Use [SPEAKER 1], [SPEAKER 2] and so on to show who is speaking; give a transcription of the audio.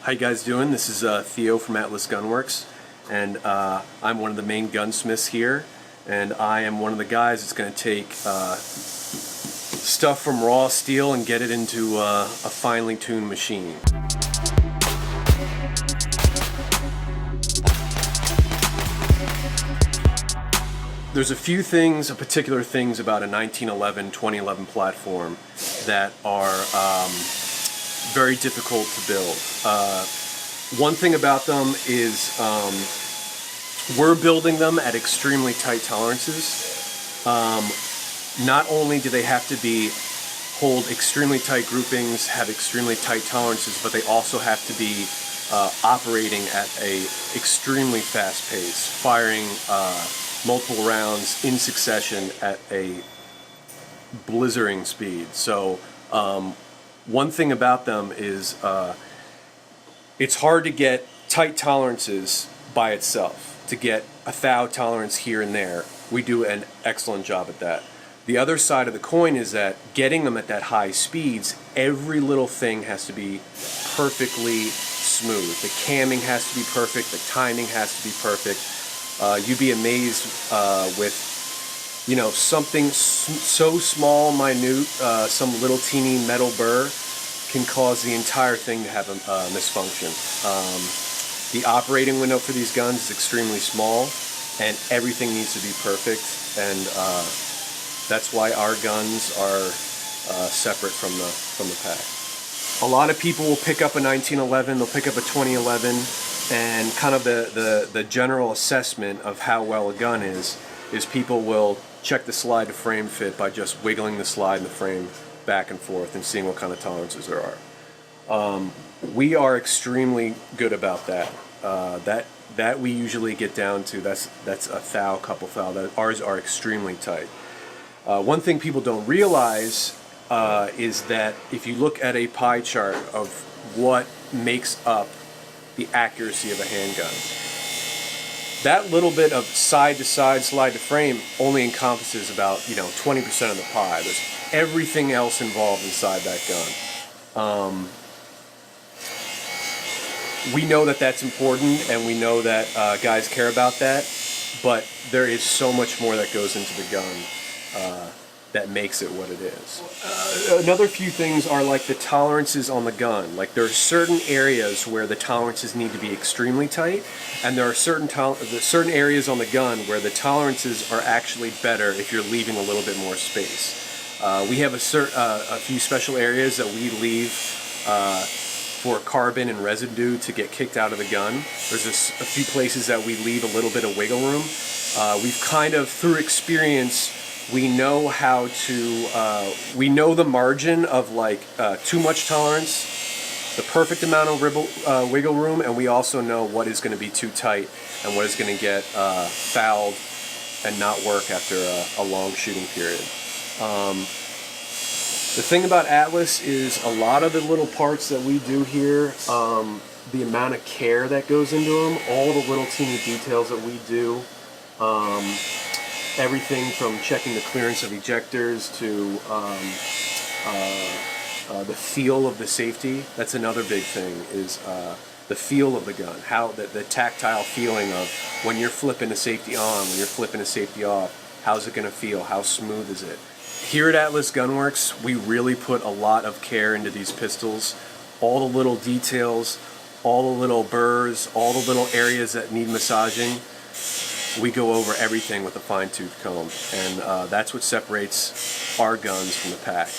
[SPEAKER 1] How you guys doing? This is Theo from Atlas Gunworks, and I'm one of the main gunsmiths here, and I am one of the guys that's going to take stuff from raw steel and get it into a finely tuned machine. There's a few things, particular things about a 1911, 2011 platform that are very difficult to build. One thing about them is we're building them at extremely tight tolerances. Not only do they have to hold extremely tight groupings, have extremely tight tolerances, but they also have to be operating at a extremely fast pace, firing multiple rounds in succession at a blizzarding speed. So one thing about them is it's hard to get tight tolerances by itself. To get a thou tolerance here and there, we do an excellent job at that. The other side of the coin is that getting them at that high speeds, every little thing has to be perfectly smooth. The camming has to be perfect, the timing has to be perfect. You'd be amazed with, you know, something so small, minute, some little teeny metal burr can cause the entire thing to have a misfunction. The operating window for these guns is extremely small, and everything needs to be perfect, and that's why our guns are separate from the pack. A lot of people will pick up a 1911, they'll pick up a 2011, and kind of the general assessment of how well a gun is people will check the slide to frame fit by just wiggling the slide and the frame back and forth and seeing what kind of tolerances there are. We are extremely good about that. That we usually get down to, that's a thou, couple thou. Ours are extremely tight. One thing people don't realize is that if you look at a pie chart of what makes up the accuracy of a handgun, that little bit of side to side, slide to frame only encompasses about 20% of the pie. There's everything else involved inside that gun. We know that that's important, and we know that guys care about that, but there is so much more that goes into the gun that makes it what it is. Another few things are like the tolerances on the gun. Like, there are certain areas where the tolerances need to be extremely tight, and there are certain areas on the gun where the tolerances are actually better if you're leaving a little bit more space. We have a few special areas that we leave for carbon and residue to get kicked out of the gun. There's a few places that we leave a little bit of wiggle room. We've kind of, through experience, we know how to, we know the margin of like too much tolerance, the perfect amount of wiggle room, and we also know what is going to be too tight and what is going to get fouled and not work after a long shooting period. The thing about Atlas is a lot of the little parts that we do here, the amount of care that goes into them, all the little teeny details that we do, everything from checking the clearance of ejectors to the feel of the safety. That's another big thing, is the feel of the gun, how the tactile feeling of when you're flipping a safety on, when you're flipping a safety off, how's it going to feel, how smooth is it? Here at Atlas Gunworks, we really put a lot of care into these pistols. All the little details, all the little burrs, all the little areas that need massaging. We go over everything with a fine-tooth comb, and that's what separates our guns from the pack.